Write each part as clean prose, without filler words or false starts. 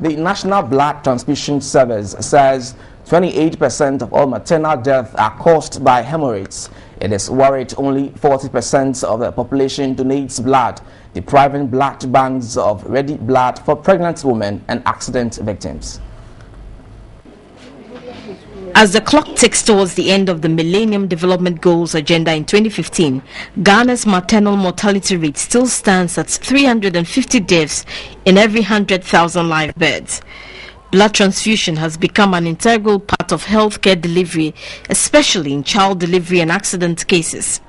The National Blood Transfusion Service says 28% of all maternal deaths are caused by hemorrhages. It is worried only 40% of the population donates blood, depriving blood banks of ready blood for pregnant women and accident victims. As the clock ticks towards the end of the Millennium Development Goals agenda in 2015, Ghana's maternal mortality rate still stands at 350 deaths in every 100,000 live births. Blood transfusion has become an integral part of healthcare delivery, especially in child delivery and accident cases.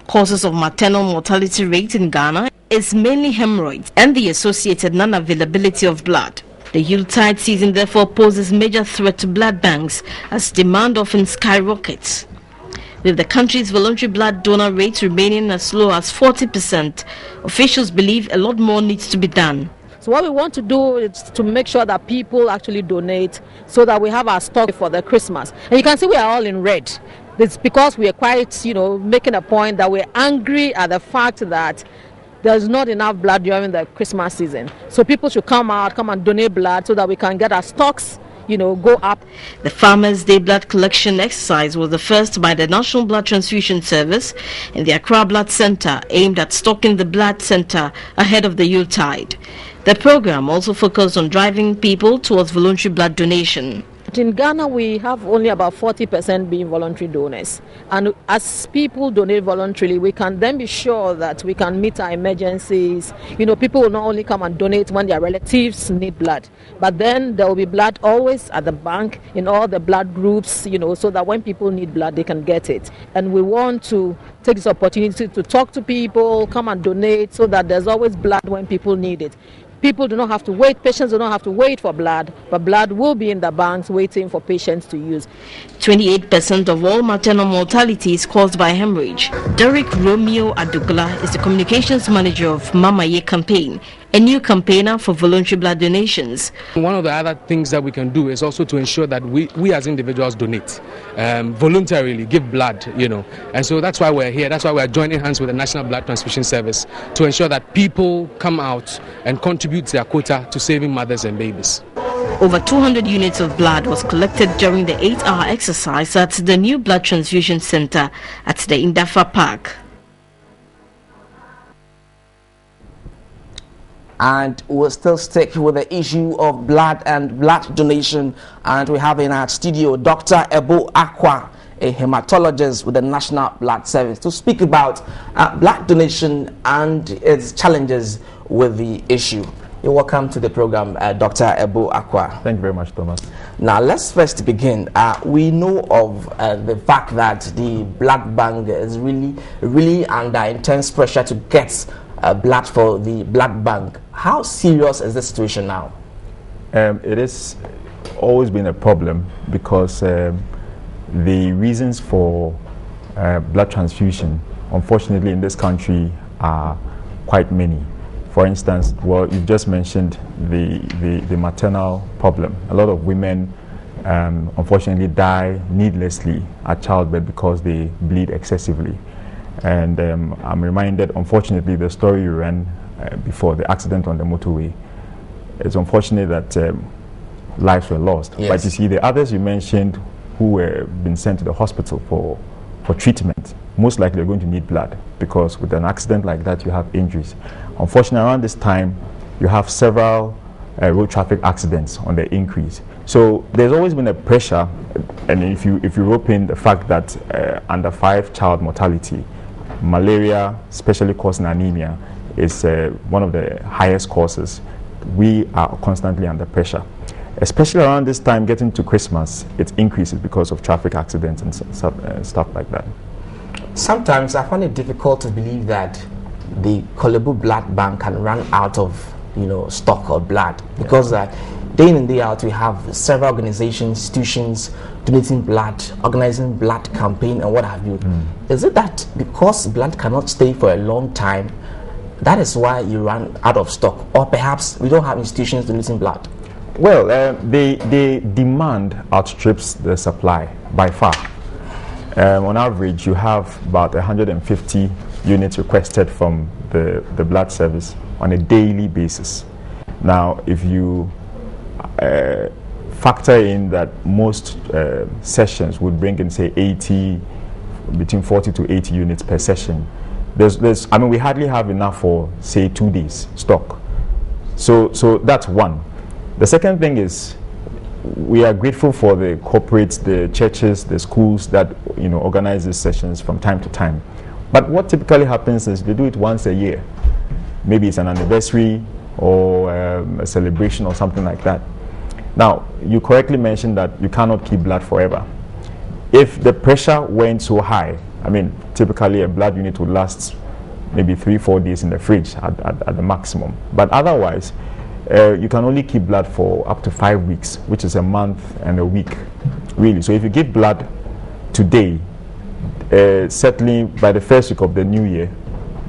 Causes of maternal mortality rate in Ghana is mainly hemorrhoids and the associated non-availability of blood. The Yuletide season therefore poses major threat to blood banks as demand often skyrockets. With the country's voluntary blood donor rate remaining as low as 40%, officials believe a lot more needs to be done. So what we want to do is to make sure that people actually donate so that we have our stock for the Christmas. And you can see we are all in red. It's because we are quite, making a point that we're angry at the fact that there's not enough blood during the Christmas season. So people should come and donate blood so that we can get our stocks, go up. The Farmers' Day blood collection exercise was the first by the National Blood Transfusion Service in the Accra Blood Center, aimed at stocking the blood center ahead of the Yuletide. The program also focused on driving people towards voluntary blood donation. In Ghana, we have only about 40% being voluntary donors. And as people donate voluntarily, we can then be sure that we can meet our emergencies. People will not only come and donate when their relatives need blood, but then there will be blood always at the bank in all the blood groups, so that when people need blood, they can get it. And we want to take this opportunity to talk to people, come and donate, so that there's always blood when people need it. People do not have to wait, patients do not have to wait for blood, but blood will be in the banks waiting for patients to use. 28% of all maternal mortality is caused by hemorrhage. Derek Romeo Adugla is the communications manager of Mama Ye campaign, a new campaigner for voluntary blood donations. One of the other things that we can do is also to ensure that we as individuals donate, voluntarily give blood, and so that's why we're here. That's why we're joining hands with the National Blood Transfusion Service to ensure that people come out and contribute their quota to saving mothers and babies. Over 200 units of blood was collected during the 8-hour exercise at the new blood transfusion center at the Indafa Park. And we'll still stick with the issue of blood and blood donation, and we have in our studio Dr. Ebo Aqua, a hematologist with the National Blood Service, to speak about blood donation and its challenges with the issue. You're welcome to the program, Dr. Ebo Aqua. Thank you very much, Thomas. Now let's first begin. We know of the fact that the blood bank is really under intense pressure to get blood for the blood bank. How serious is the situation now? It has always been a problem because the reasons for blood transfusion, unfortunately, in this country are quite many. For instance, you've just mentioned the maternal problem. A lot of women unfortunately die needlessly at childbirth because they bleed excessively. And I'm reminded, unfortunately, the story you ran before, the accident on the motorway. It's unfortunate that lives were lost. Yes. But you see, the others you mentioned who were been sent to the hospital for treatment, most likely are going to need blood, because with an accident like that, you have injuries. Unfortunately, around this time, you have several road traffic accidents on the increase. So there's always been a pressure, and if you rope in the fact that under 5 child mortality, malaria, especially causing anemia, is one of the highest causes. We are constantly under pressure. Especially around this time, getting to Christmas, it increases because of traffic accidents and stuff like that. Sometimes I find it difficult to believe that the Kolebu Blood Bank can run out of stock of blood, because day in and day out we have several organizations, institutions donating blood, organizing blood campaign and what have you. Is it that because blood cannot stay for a long time, that is why you run out of stock, or perhaps we don't have institutions donating blood? Well, the demand outstrips the supply by far. On average, you have about 150 units requested from the blood service on a daily basis. Now, if you factor in that most sessions would bring in, say, between 40 to 80 units per session. I mean, we hardly have enough for, say, 2 days stock. So that's one. The second thing is, we are grateful for the corporates, the churches, the schools that organize these sessions from time to time. But what typically happens is they do it once a year. Maybe it's an anniversary or a celebration or something like that. Now, you correctly mentioned that you cannot keep blood forever. If the pressure went so high, I mean, typically a blood unit would last maybe 3-4 days in the fridge at the maximum. But otherwise, you can only keep blood for up to 5 weeks, which is a month and a week, really. So if you give blood today, certainly by the first week of the new year,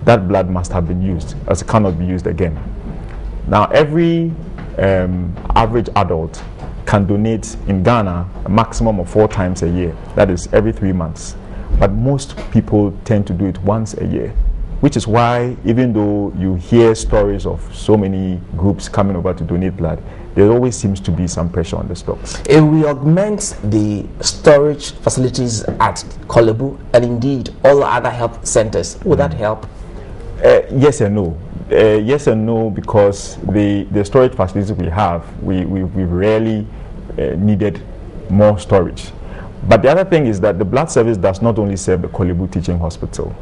that blood must have been used, as it cannot be used again. Now, every average adult can donate in Ghana a maximum of 4 times a year. That is every 3 months. But most people tend to do it once a year, which is why, even though you hear stories of so many groups coming over to donate blood, there always seems to be some pressure on the stocks. If we augment the storage facilities at Kolebu and indeed all other health centers, would that help? Yes and no. Yes and no, because the storage facilities we have, we've rarely needed more storage. But the other thing is that the blood service does not only serve the Kolebu Teaching Hospital.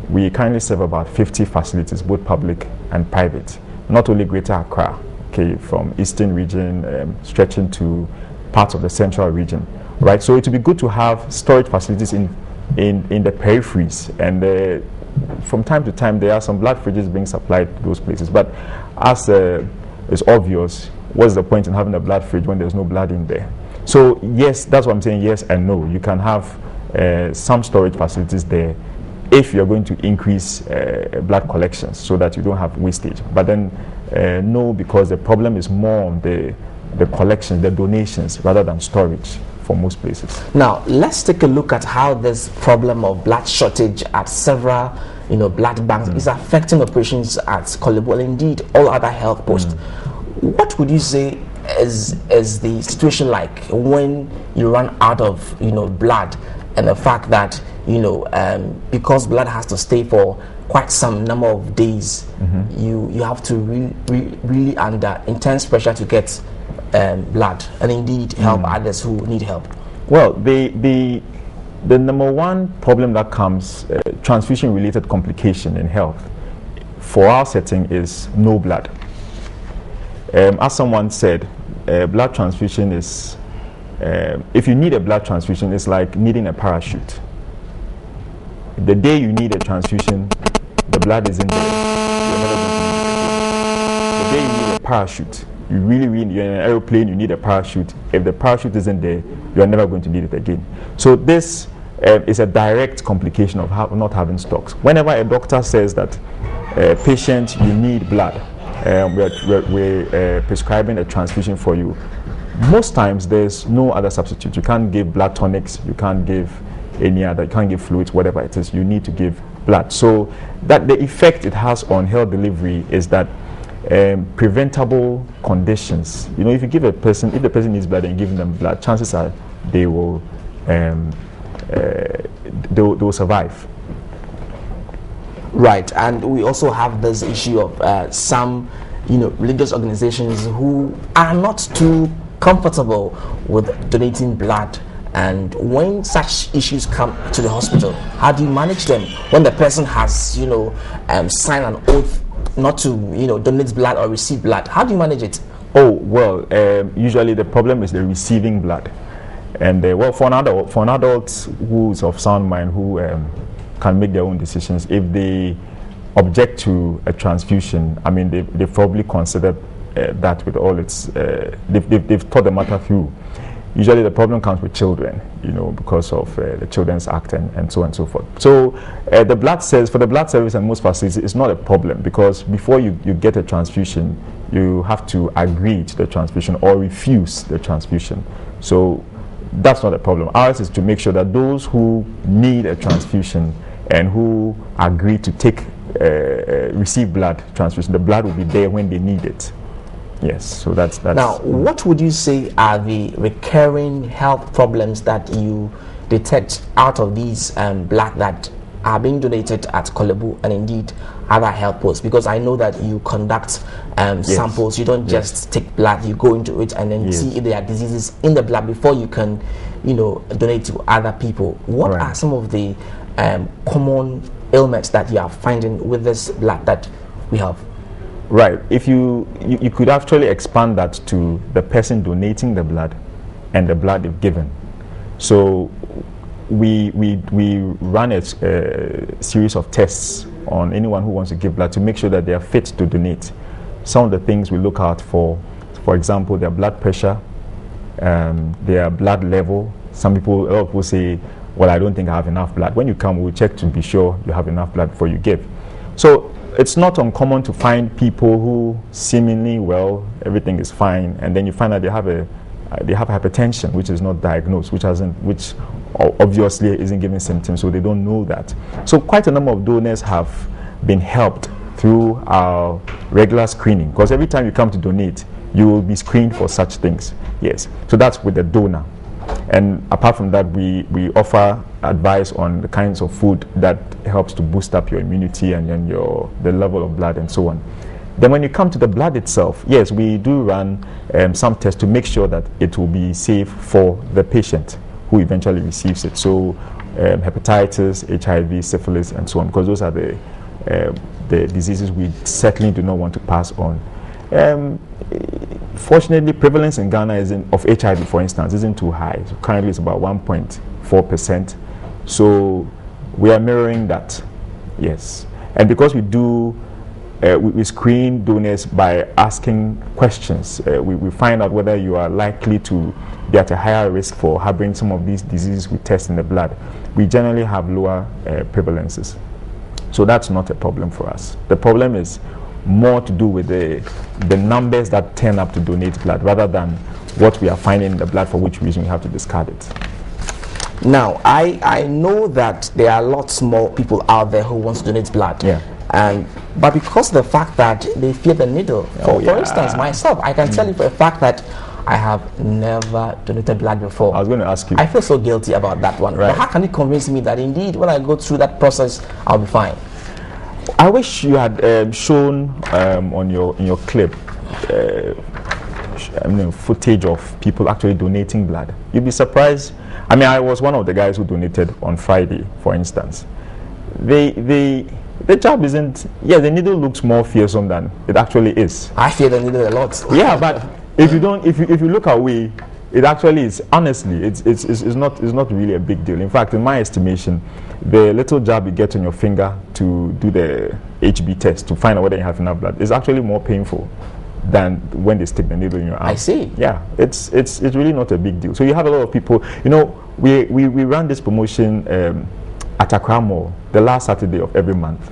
We currently serve about 50 facilities, both public and private, not only Greater Accra, okay, from Eastern region stretching to parts of the Central region, right? So it would be good to have storage facilities in the peripheries, and from time to time there are some blood fridges being supplied to those places. But as is obvious, what's the point in having a blood fridge when there's no blood in there? So yes, that's what I'm saying, yes and no. You can have some storage facilities there if you're going to increase blood collections so that you don't have wastage. But then no, because the problem is more on the collection, the donations, rather than storage for most places. Now, let's take a look at how this problem of blood shortage at several blood banks is affecting operations at Kolebu and indeed all other health posts. What would you say is the situation like when you run out of blood, and the fact that because blood has to stay for quite some number of days, you have to really under intense pressure to get blood and indeed help others who need help? Well, the number one problem that comes, transfusion related complication in health for our setting, is no blood. As someone said, blood transfusion is, if you need a blood transfusion, it's like needing a parachute. The day you need a transfusion, the blood isn't there, you're never going to need it. The day you need a parachute, you're in an aeroplane, you need a parachute. If the parachute isn't there, you're never going to need it again. So this is a direct complication of not having stocks. Whenever a doctor says that, patient, you need blood, we're prescribing a transfusion for you, most times there's no other substitute. You can't give blood tonics, you can't give any other, you can't give fluids, whatever it is, you need to give blood. So that the effect it has on health delivery is that preventable conditions, if you give a person, if the person needs blood and give them blood, chances are they will survive. Right, and we also have this issue of some religious organizations who are not too comfortable with donating blood, and when such issues come to the hospital, how do you manage them when the person has signed an oath not to donate blood or receive blood? How do you manage it? Oh well, usually the problem is the receiving blood, and for an adult who's of sound mind, who can make their own decisions, if they object to a transfusion, I mean they've probably considered that with all its they've thought the matter through. Usually the problem comes with children, because of the Children's Act and so on and so forth. So the blood cells, for the blood service and most facilities, it's not a problem, because before you get a transfusion, you have to agree to the transfusion or refuse the transfusion. So that's not a problem. Ours is to make sure that those who need a transfusion and who agree to receive blood transfusion, the blood will be there when they need it. Yes, so that's Now, what would you say are the recurring health problems that you detect out of these blood that are being donated at Kolebu and indeed other health posts? Because I know that you conduct samples. You don't just take blood, you go into it and then see if there are diseases in the blood before you can, you know, donate to other people. What are some of the common ailments that you are finding with this blood that we have? Right. If you could actually expand that to the person donating the blood and the blood they've given. So we run a series of tests on anyone who wants to give blood to make sure that they are fit to donate. Some of the things we look out for example, their blood pressure, their blood level. A lot of people say, well, I don't think I have enough blood. When you come, we'll check to be sure you have enough blood before you give. So it's not uncommon to find people who seemingly, well, everything is fine, and then you find that they have hypertension, which is not diagnosed, which obviously isn't giving symptoms, so they don't know that. So quite a number of donors have been helped through our regular screening, because every time you come to donate, you will be screened for such things. Yes, so that's with the donor. And apart from that, we offer advice on the kinds of food that helps to boost up your immunity and then the level of blood and so on. Then when you come to the blood itself, yes, we do run some tests to make sure that it will be safe for the patient who eventually receives it. So hepatitis, HIV, syphilis, and so on, because those are the diseases we certainly do not want to pass on. Fortunately, prevalence in Ghana of HIV, for instance, isn't too high. So currently, it's about 1.4%. So we are mirroring that, yes. And because we do, we screen donors by asking questions. We find out whether you are likely to be at a higher risk for harboring some of these diseases we test in the blood. We generally have lower prevalences. So that's not a problem for us. The problem is more to do with the numbers that turn up to donate blood rather than what we are finding in the blood, for which reason we have to discard it. Now, I know that there are lots more people out there who want to donate blood. Yeah. But because of the fact that they fear the needle, for instance, myself, I can tell you for a fact that I have never donated blood before. I was going to ask you. I feel so guilty about that one. Right. But how can you convince me that indeed when I go through that process, I'll be fine? I wish you had shown in your clip footage of people actually donating blood. You'd be surprised. I mean, I was one of the guys who donated on Friday, for instance. The job isn't. Yeah, the needle looks more fearsome than it actually is. I fear the needle a lot. Yeah, but if you look away, it actually is. Honestly, it's not really a big deal. In fact, in my estimation, the little jab you get on your finger to do the HB test to find out whether you have enough blood is actually more painful than when they stick the needle in your arm. I see. Yeah, it's really not a big deal. So you have a lot of people. You know, we ran this promotion at Accra Mall the last Saturday of every month.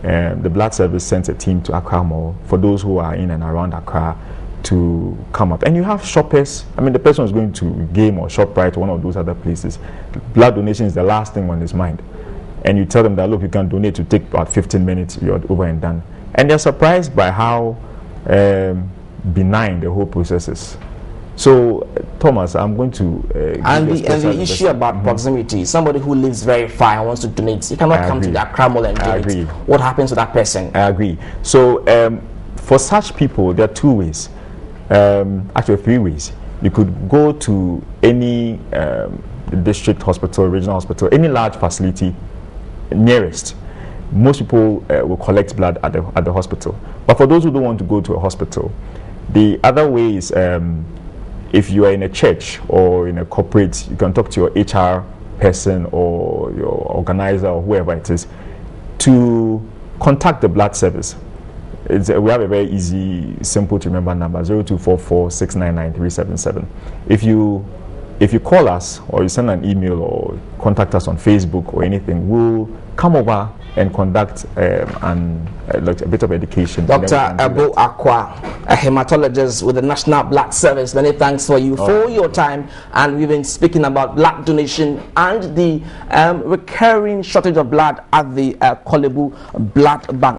The blood service sends a team to Accra Mall for those who are in and around Accra to come out. And you have shoppers. I mean, the person is going to Game or ShopRite or one of those other places. Blood donation is the last thing on his mind. And you tell them that, look, you can donate to take about 15 minutes, you're over and done. And they're surprised by how benign the whole process is. So, Thomas, I'm going to and the issue about proximity. Somebody who lives very far and wants to donate, he cannot come to the Accra Mall and donate. What happens to that person? I agree. So, for such people, there are two ways. Actually, three ways. You could go to any district hospital, regional hospital, any large facility nearest. Most people will collect blood at the hospital. But for those who don't want to go to a hospital, the other way is if you are in a church or in a corporate, you can talk to your HR person or your organizer or whoever it is to contact the blood service. We have a very easy, simple to remember number, 0244 699 377. If you call us or you send an email or contact us on Facebook or anything, we'll come over and conduct a bit of education. Dr. Abo Akwa, a hematologist with the National Blood Service, many thanks for your time. And we've been speaking about blood donation and the recurring shortage of blood at the Kolebu Blood Bank.